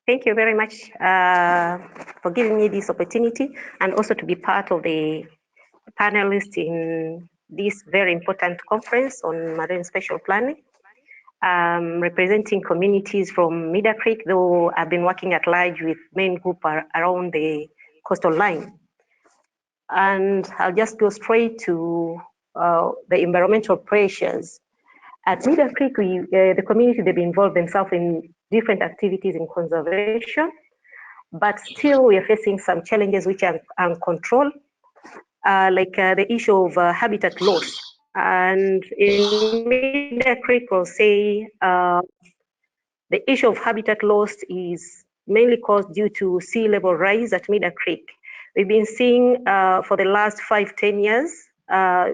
Thank you very much for giving me this opportunity and also to be part of the panelists in this very important conference on marine spatial planning. Representing communities from Meadow Creek, though I've been working at large with main group around the coastal line. And I'll just go straight to the environmental pressures. At Meadow Creek, the community, they've involved themselves in different activities in conservation, but still we are facing some challenges which are uncontrolled, like the issue of habitat loss. And in Meadow Creek, we'll say the issue of habitat loss is mainly caused due to sea level rise at Meadow Creek. We've been seeing for the last 5-10 years,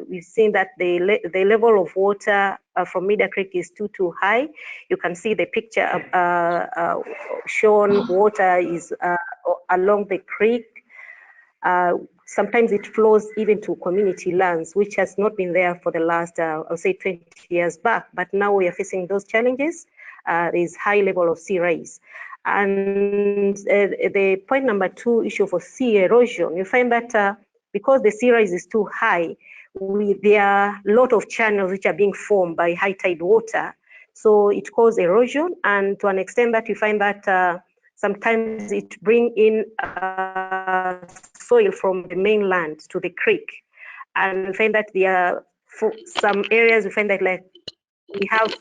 we've seen that the level of water from Meadow Creek is too high. You can see the picture shown. Water is along the creek. Sometimes it flows even to community lands, which has not been there for the last, I'll say 20 years back. But now we are facing those challenges. There's high level of sea rise. And the point number 2 issue for sea erosion, you find that because the sea rise is too high, there are a lot of channels which are being formed by high tide water. So it causes erosion, and to an extent that you find that sometimes it brings in soil from the mainland to the creek. And we find that there are some areas we find that like we have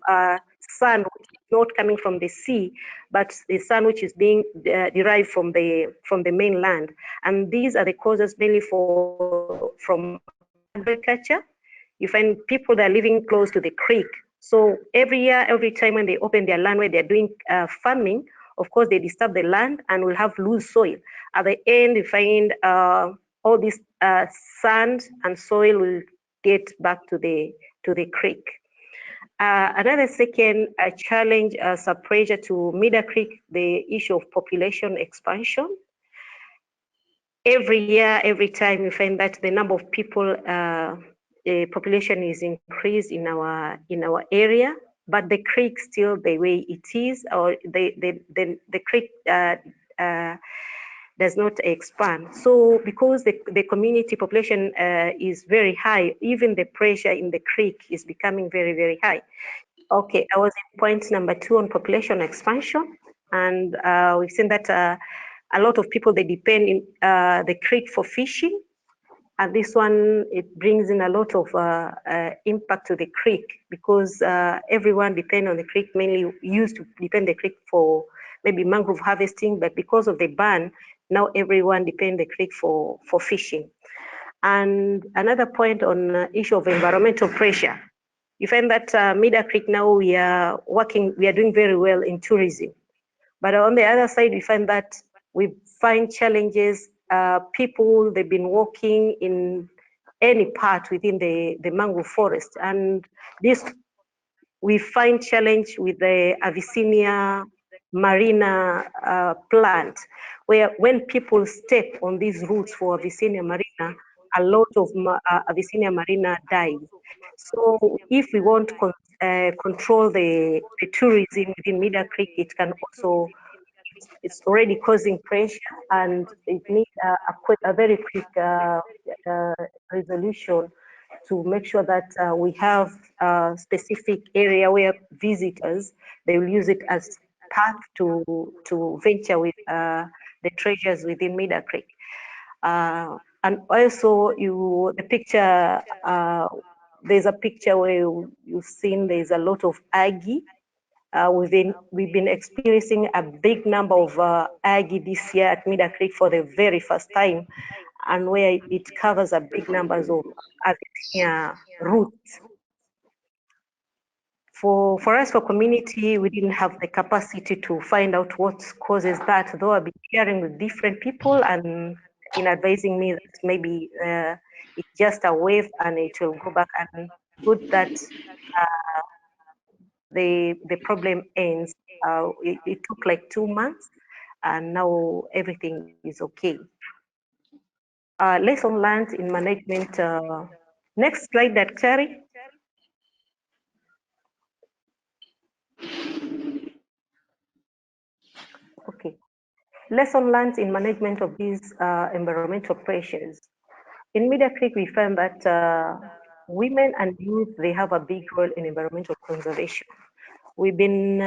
sand which is not coming from the sea, but the sand which is being derived from the mainland. And these are the causes mainly from agriculture. You find people that are living close to the creek. So every year, every time when they open their land where they're doing farming, of course, they disturb the land and will have loose soil. At the end, you find all this sand and soil will get back to the creek. Another second challenge as a pressure to Meadow Creek, the issue of population expansion. Every year, every time, we find that the number of people, the population is increased in our area, but the creek still the way it is, or the creek does not expand. So because the community population is very high, even the pressure in the creek is becoming very, very high. Okay, I was in point number 2 on population expansion, and we've seen that a lot of people, they depend in the creek for fishing, and this one, it brings in a lot of impact to the creek, because everyone depend on the creek, mainly used to depend the creek for maybe mangrove harvesting, but because of the ban, now everyone depend the creek for fishing. And another point on issue of environmental pressure. You find that Meadow Creek now we are doing very well in tourism. But on the other side, we find that we find challenges. People, they've been walking in any part within the mangrove forest. And this, we find challenge with the Avicennia marina plant, where when people step on these routes for Avicennia marina, a lot of Avicennia marina dies. So if we want to control the tourism within Meadow Creek, it can also, it's already causing pressure, and it needs a very quick resolution to make sure that we have a specific area where visitors, they will use it as path to venture with the treasures within Meadow Creek. And also the picture, there's a picture where you've seen there's a lot of algae. We've been experiencing a big number of algae this year at Meadow Creek for the very first time, and where it covers a big numbers of roots. For us, for community, we didn't have the capacity to find out what causes that, though I've been hearing with different people and in advising me that maybe it's just a wave and it will go back, and good that the problem ends. It took like 2 months, and now everything is okay. Lesson learned in management. Next slide, Daktari. Okay. Lesson learned in management of these environmental pressures. In Media Creek, we found that women and youth, they have a big role in environmental conservation. We've been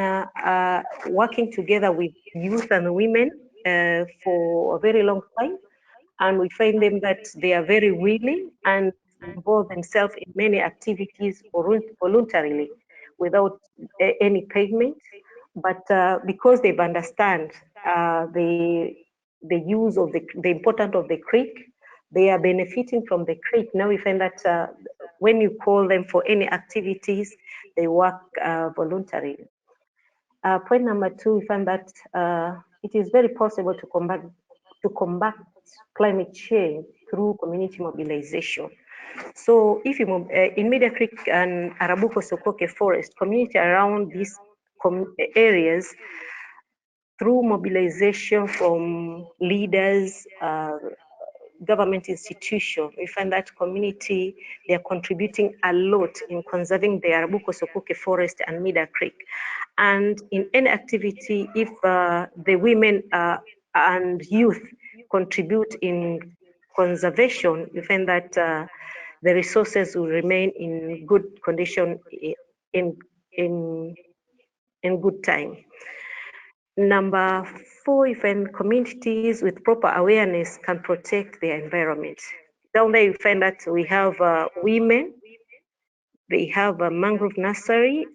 working together with youth and women for a very long time, and we find them that they are very willing and involve themselves in many activities voluntarily without any payment. But because they've understand the use of the importance of the creek, they are benefiting from the creek. Now we find that when you call them for any activities, they work voluntarily. Point number two, we find that it is very possible to combat climate change through community mobilization. So if you in Media Creek and Arabuko Sokoke Forest, community around these areas, through mobilization from leaders, government institutions, we find that community, they are contributing a lot in conserving the Arabuko Sokoke Forest and Media Creek. And in any activity, if the women and youth contribute in conservation, we find that the resources will remain in good condition in, in, in good time. Number four, if communities with proper awareness can protect their environment. Down there, you find that we have women, they have a mangrove nursery,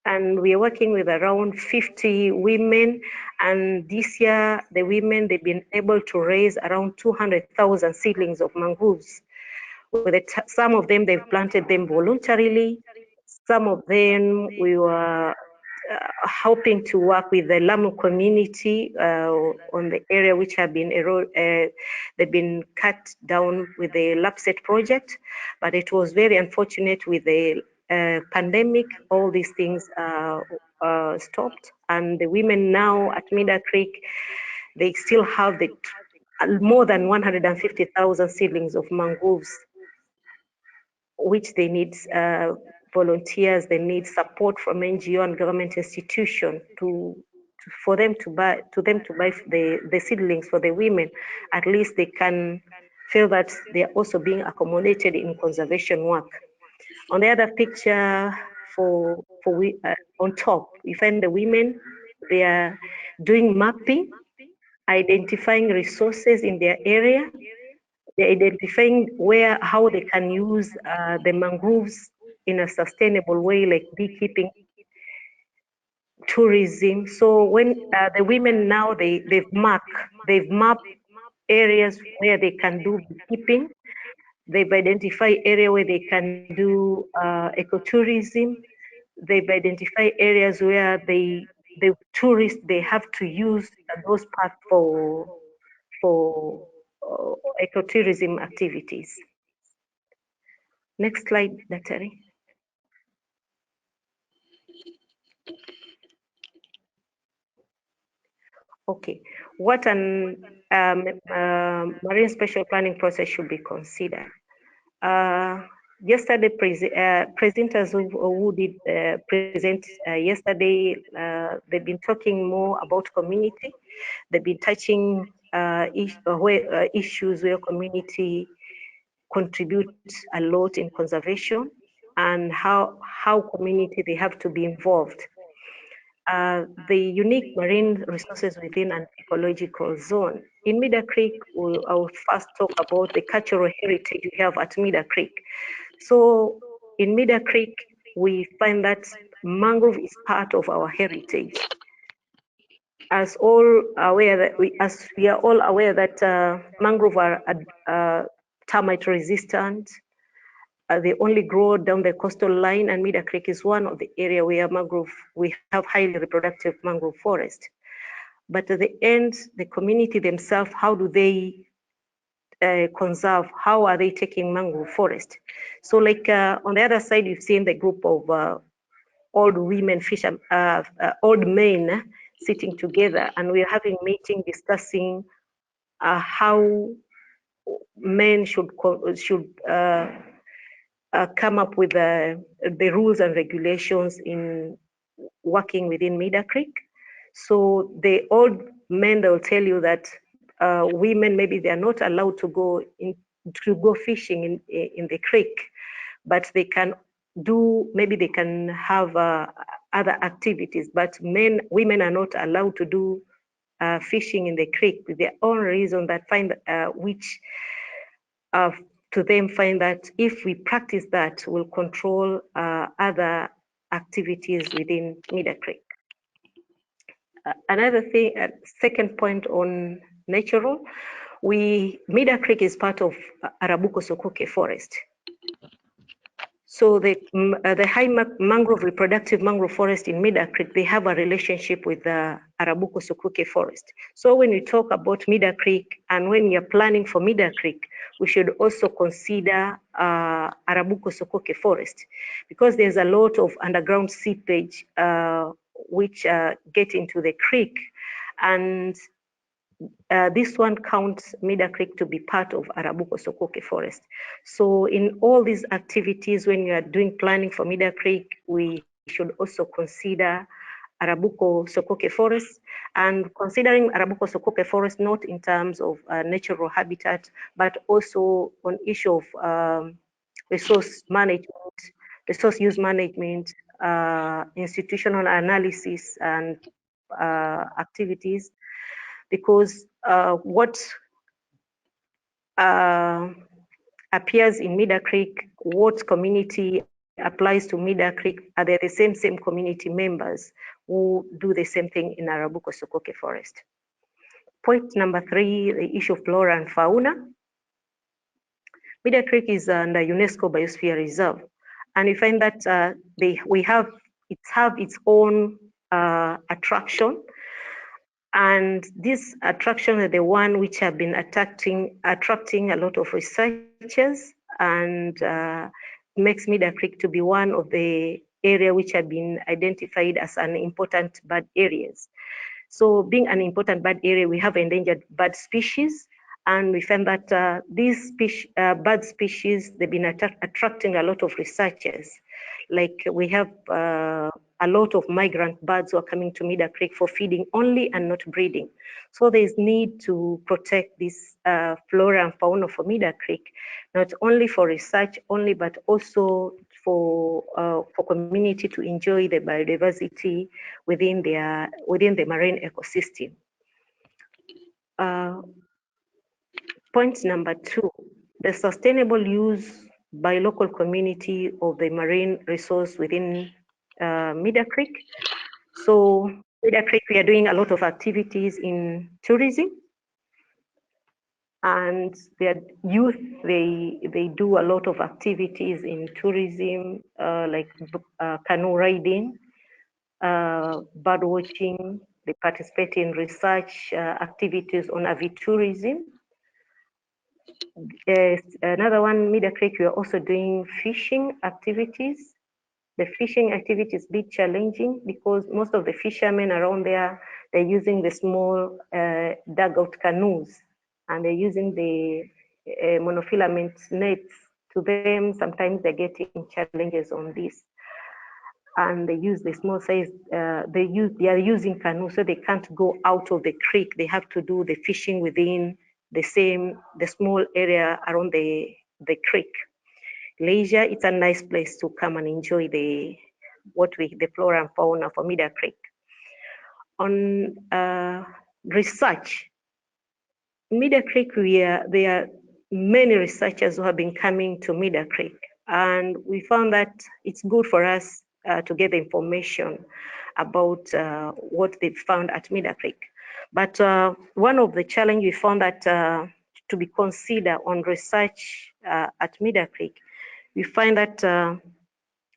and we are working with around 50 women. And this year, the women, they've been able to raise around 200,000 seedlings of mangroves. Some of them, they've planted them voluntarily. Some of them, we were helping to work with the Lamu community on the area which have been they've been cut down with the Lapset project, but it was very unfortunate with the pandemic. All these things stopped, and the women now at Media Creek, they still have the more than 150,000 seedlings of mangroves, which they need volunteers, they need support from NGO and government institution for them to buy the seedlings for the women. At least they can feel that they are also being accommodated in conservation work. On the other picture, on top, we find the women, they are doing mapping, identifying resources in their area. They're identifying how they can use the mangroves in a sustainable way, like beekeeping, tourism. So when the women now they've mapped areas where they can do beekeeping. They've identified area where they can do ecotourism. They've identified areas where the tourists, they have to use those parts for ecotourism activities. Next slide, Daktari. Okay, what an marine spatial planning process should be considered. Yesterday, presenters who did present yesterday, they've been talking more about community. They've been touching issues where community contributes a lot in conservation, and how community they have to be involved. The unique marine resources within an ecological zone. In Media Creek, I will first talk about the cultural heritage we have at Media Creek. So in Media Creek, we find that mangrove is part of our heritage. As we are all aware that mangrove are termite resistant. They only grow down the coastal line, and Media Creek is one of the area where we have highly reproductive mangrove forest. But at the end, the community themselves, how do they conserve? How are they taking mangrove forest? So like on the other side, you've seen the group of old women, old men sitting together, and we're having meeting discussing how men should come up with the rules and regulations in working within Media Creek. So the old men, they will tell you that women, maybe they are not allowed to go fishing in the creek, but they can maybe they can have other activities, but women are not allowed to do fishing in the creek with their own reason that which to them find that if we practice that, we'll control other activities within Meadow Creek. Another thing, second point on natural, Meadow Creek is part of Arabuko Sokoke Forest. So the high mangrove, reproductive mangrove forest in Meadow Creek, they have a relationship with the Arabuko Sokoke forest. So when we talk about Meadow Creek and when you're planning for Meadow Creek, we should also consider Arabuko Sokoke forest, because there's a lot of underground seepage which get into the creek, and this one counts Meadow Creek to be part of Arabuko Sokoke Forest. So in all these activities, when you are doing planning for Meadow Creek, we should also consider Arabuko Sokoke Forest, and considering Arabuko Sokoke Forest not in terms of natural habitat, but also on issue of resource management, resource use management, institutional analysis, and activities, because what appears in Meadow Creek, what community applies to Meadow Creek, are they the same community members who do the same thing in Arabuko Sokoke Forest. Point number 3, the issue of flora and fauna. Meadow Creek is under UNESCO Biosphere Reserve, and we find that it have its own attraction. And these attractions are the one which have been attracting a lot of researchers, and makes Meadow Creek to be one of the area which have been identified as an important bird areas. So being an important bird area, we have endangered bird species, and we find that these bird species, they've been attracting a lot of researchers. Like we have a lot of migrant birds who are coming to Meadow Creek for feeding only and not breeding. So there's need to protect this flora and fauna for Meadow Creek, not only for research only, but also for community to enjoy the biodiversity within the marine ecosystem. Point number 2, the sustainable use by local community of the marine resource within Meadow Creek. So Meadow Creek, we are doing a lot of activities in tourism, and their youth, they do a lot of activities in tourism, like canoe riding, bird watching. They participate in research activities on avitourism. Another one, Meadow Creek, we are also doing fishing activities. The fishing activity is a bit challenging because most of the fishermen around there, they're using the small dugout canoes, and they're using the monofilament nets. To them, sometimes they're getting challenges on this. And they use the small size, they are using canoes, so they can't go out of the creek. They have to do the fishing within the small area around the creek. Leisure, it's a nice place to come and enjoy the flora and fauna for Meadow Creek. On research, Meadow Creek, there are many researchers who have been coming to Meadow Creek, and we found that it's good for us to get the information about what they've found at Meadow Creek. But one of the challenges we found that to be considered on research at Meadow Creek, we find that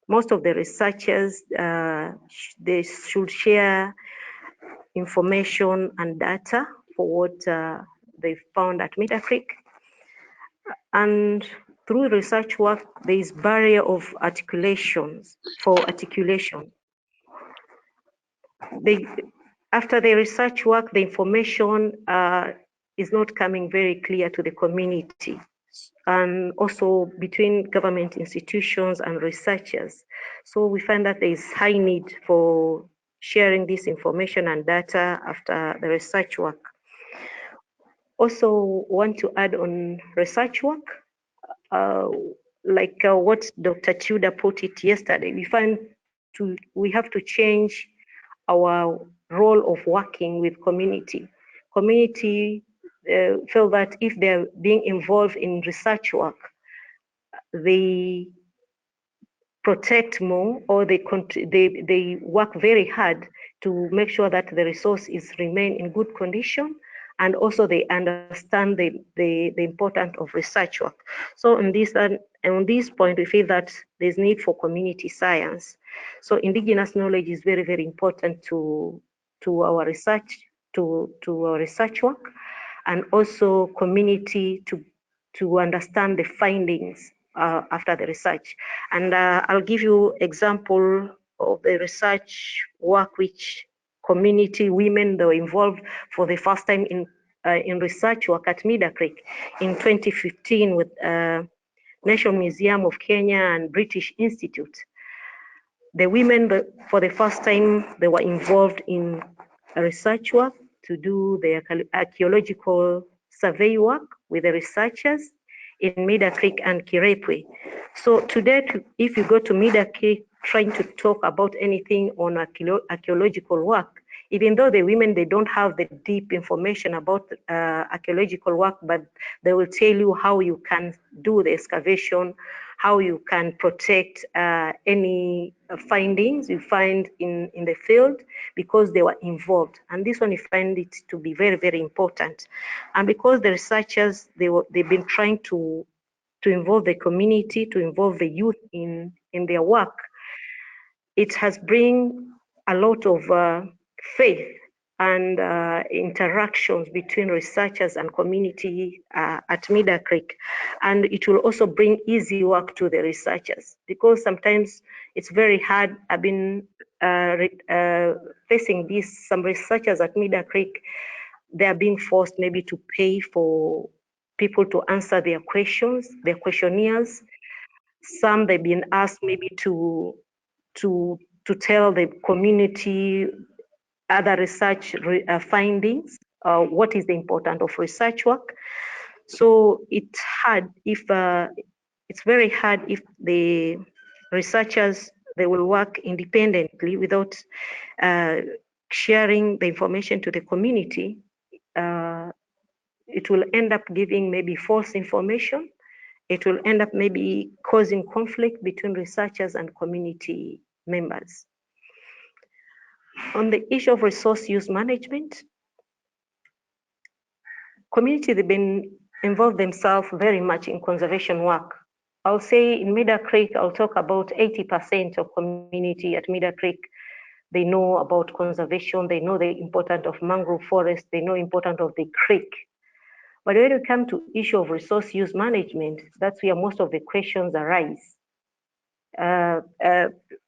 most of the researchers, they should share information and data for what they found at Meadow Creek. And through research work, there is barrier of articulation. After the research work, the information is not coming very clear to the community, and also between government institutions and researchers. So we find that there is high need for sharing this information and data after the research work. Also want to add on research work, like what Dr. Tudor put it yesterday, we have to change our role of working with community. Community feel that if they're being involved in research work, they protect more, or they work very hard to make sure that the resource is remain in good condition, and also they understand the importance of research work. So on this point, we feel that there's need for community science. So indigenous knowledge is very, very important to our research, to our research work, and also community to understand the findings after the research. And I'll give you example of the research work which community women that were involved for the first time in research work at Mida Creek in 2015 with National Museum of Kenya and British Institute. The women, for the first time, they were involved in research work to do the archaeological survey work with the researchers in Mida Creek and Kirepwe. So today, if you go to Mida Creek trying to talk about anything on archaeological work, even though the women, they don't have the deep information about archaeological work, but they will tell you how you can do the excavation, how you can protect any findings you find in the field, because they were involved. And this one, you find it to be very, very important. And because the researchers, they've been trying to involve the community, to involve the youth in their work, it has bring a lot of faith and interactions between researchers and community at Mida Creek. And it will also bring easy work to the researchers, because sometimes it's very hard. I've been facing this, some researchers at Mida Creek, they are being forced maybe to pay for people to answer their questions, their questionnaires. Some they've been asked maybe to tell the community other research findings, what is the importance of research work. So it's hard if it's very hard if the researchers, they will work independently without sharing the information to the community. It will end up giving maybe false information. It will end up maybe causing conflict between researchers and community members. On the issue of resource use management, community, they've been involved themselves very much in conservation work. I'll say in Mida Creek, I'll talk about 80% of community at Mida Creek, they know about conservation, they know the importance of mangrove forest, they know the importance of the creek. But when we come to issue of resource use management, that's where most of the questions arise.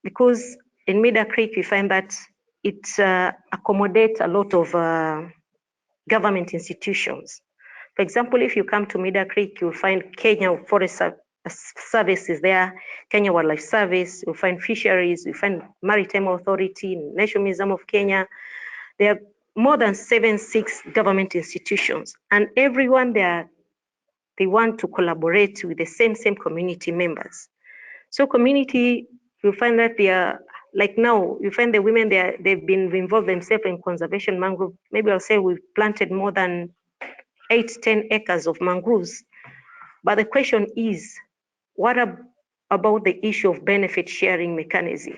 Because in Mida Creek, we find that it accommodates a lot of government institutions. For example, if you come to Mida Creek, you'll find Kenya Forest Service is there, Kenya Wildlife Service, you'll find fisheries, you'll find Maritime Authority, National Museum of Kenya. There are more than 6 government institutions, and everyone there, they want to collaborate with the same community members. So community, you'll find that they are, like now, you find the women there, they've been involved themselves in conservation mangrove. Maybe I'll say we've planted more than 8-10 acres of mangroves. But the question is, what about the issue of benefit sharing mechanism?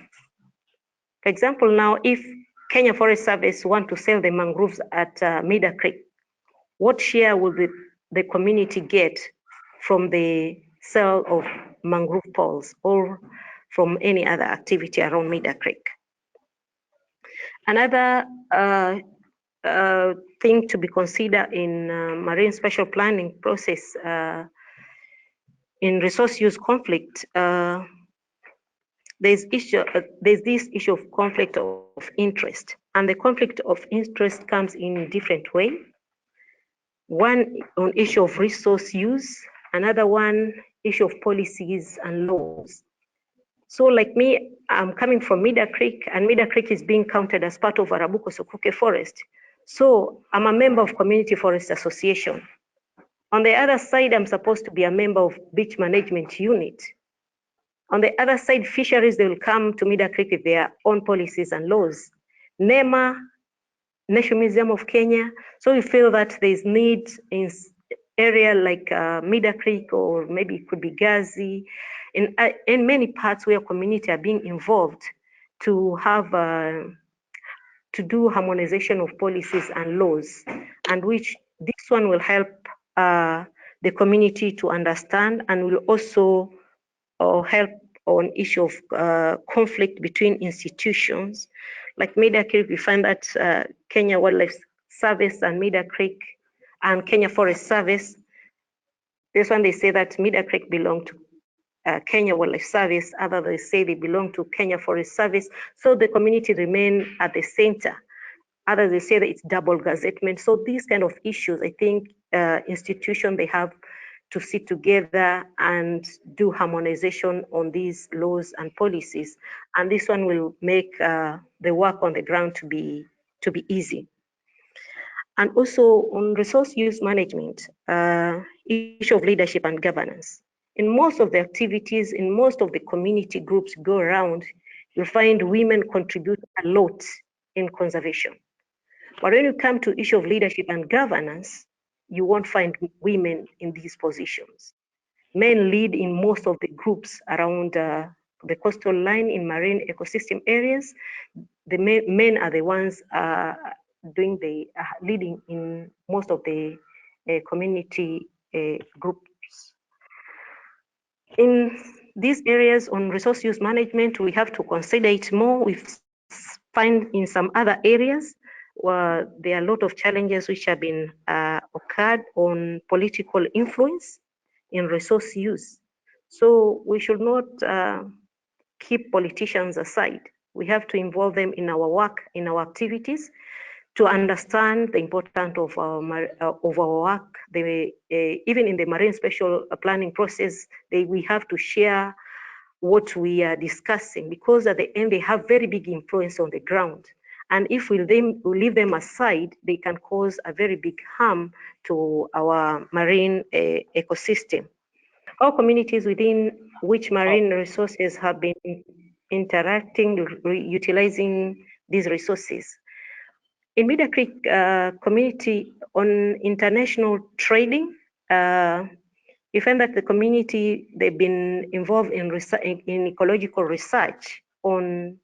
For example, now, if Kenya Forest Service want to sell the mangroves at Mida Creek, what share will the community get from the sale of mangrove poles or from any other activity around Mida Creek? Another thing to be considered in marine spatial planning process in resource use conflict, there's this issue of conflict of interest, and the conflict of interest comes in different way. One on issue of resource use, another one issue of policies and laws. So like me, I'm coming from Mida Creek, and Mida Creek is being counted as part of Arabuko Sokuke Forest. So I'm a member of Community Forest Association. On the other side, I'm supposed to be a member of Beach Management Unit. On the other side, fisheries, they will come to Mida Creek with their own policies and laws. NEMA, National Museum of Kenya. So we feel that there is need in area like Mida Creek, or maybe it could be Gazi, in many parts where community are being involved to have to do harmonization of policies and laws, and which this one will help the community to understand, and will also help on issue of conflict between institutions. Like Mida Creek, we find that Kenya Wildlife Service and Mida Creek and Kenya Forest Service, this one they say that Mida Creek belong to Kenya Wildlife Service, others they say they belong to Kenya Forest Service. So the community remain at the center. Others they say that it's double gazettement. So these kind of issues, I think institutions they have to sit together and do harmonization on these laws and policies. And this one will make the work on the ground to be easy. And also on resource use management, issue of leadership and governance. In most of the activities, in most of the community groups go around, you'll find women contribute a lot in conservation. But when you come to issue of leadership and governance, you won't find women in these positions. Men lead in most of the groups around the coastal line in marine ecosystem areas. The men are the ones doing the leading in most of the community groups. In these areas on resource use management, we have to consider it more. We find in some other areas where there are a lot of challenges which have been occurred on political influence in resource use. So we should not keep politicians aside. We have to involve them in our work, in our activities, to understand the importance of our work. Even in the marine spatial planning process, we have to share what we are discussing, because at the end they have very big influence on the ground. And if we leave them aside, they can cause a very big harm to our marine ecosystem. All communities within which marine resources have been interacting, utilizing these resources. In Mida Creek community on international trading, we find that the community, they've been involved in ecological research on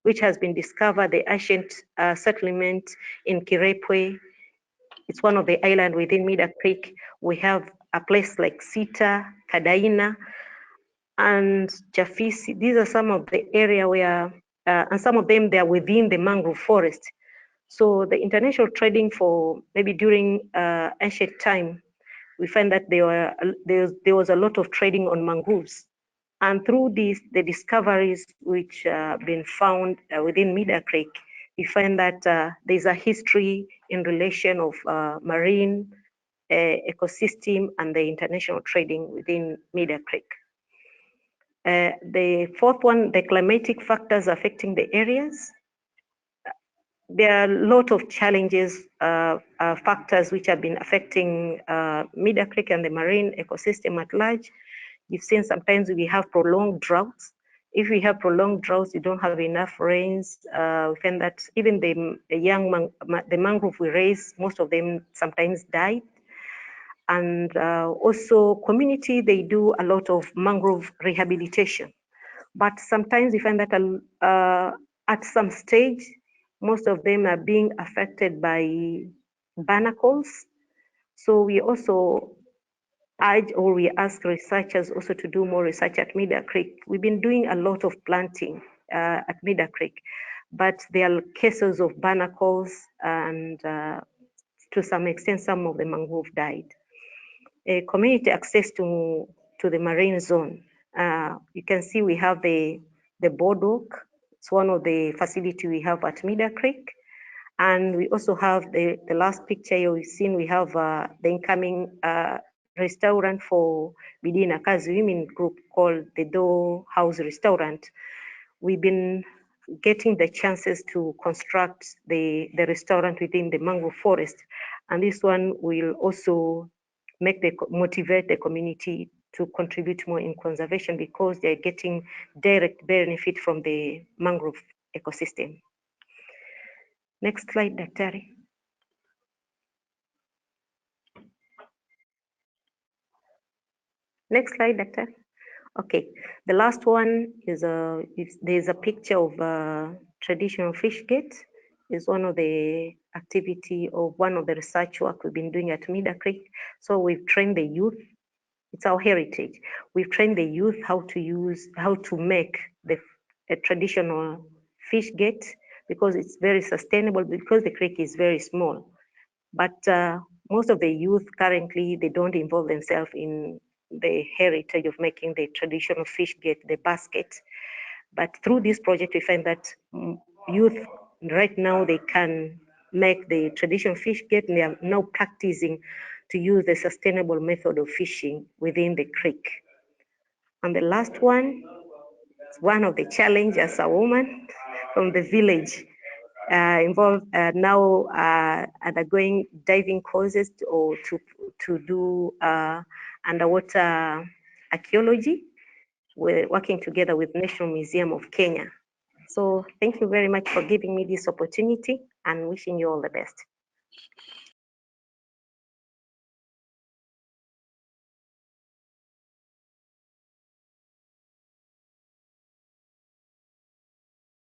which has been discovered the ancient settlement in Kirepwe. It's one of the islands within Mida Creek. We have a place like Sita, Kadaina, and Jafisi. These are some of the area where, and some of them they are within the mangrove forest. So the international trading for maybe during ancient time, we find that there was a lot of trading on mangroves. And through these, the discoveries which have been found within Mida Creek, we find that there's a history in relation of marine ecosystem and the international trading within Mida Creek. The fourth one, the climatic factors affecting the areas. There are a lot of challenges, factors which have been affecting Mida Creek and the marine ecosystem at large. You've seen sometimes we have prolonged droughts. If we have prolonged droughts, you don't have enough rains. We find that even the mangrove we raise, most of them sometimes die. And also community, they do a lot of mangrove rehabilitation. But sometimes we find that at some stage, most of them are being affected by barnacles. So we also urge, or we ask researchers also to do more research at Mida Creek. We've been doing a lot of planting at Mida Creek, but there are cases of barnacles, and to some extent, some of the mangrove died. Community access to the marine zone. You can see we have the boardwalk. It's one of the facility we have at Mida Creek. And we also have the last picture you've seen, we have the incoming restaurant for Bidii na Kazi women group called the Dough House Restaurant, we've been getting the chances to construct the restaurant within the mangrove forest. And this one will also motivate the community to contribute more in conservation because they're getting direct benefit from the mangrove ecosystem. Next slide, Daktari. Next slide, Daktari. Okay, the last one is there's a picture of a traditional fish gate. Is one of the activity of one of the research work we've been doing at Mida Creek. So we've trained the youth. It's our heritage. We've trained the youth how to make a traditional fish gate because it's very sustainable because the creek is very small. But most of the youth currently, they don't involve themselves in the heritage of making the traditional fish gate, the basket. But through this project, we find that youth right now, they can make the traditional fish gate, and they are now practicing to use the sustainable method of fishing within the creek. And the last one, it's one of the challenges as a woman from the village. Involved now undergoing diving courses or to do underwater archaeology. We're working together with National Museum of Kenya. So thank you very much for giving me this opportunity and wishing you all the best.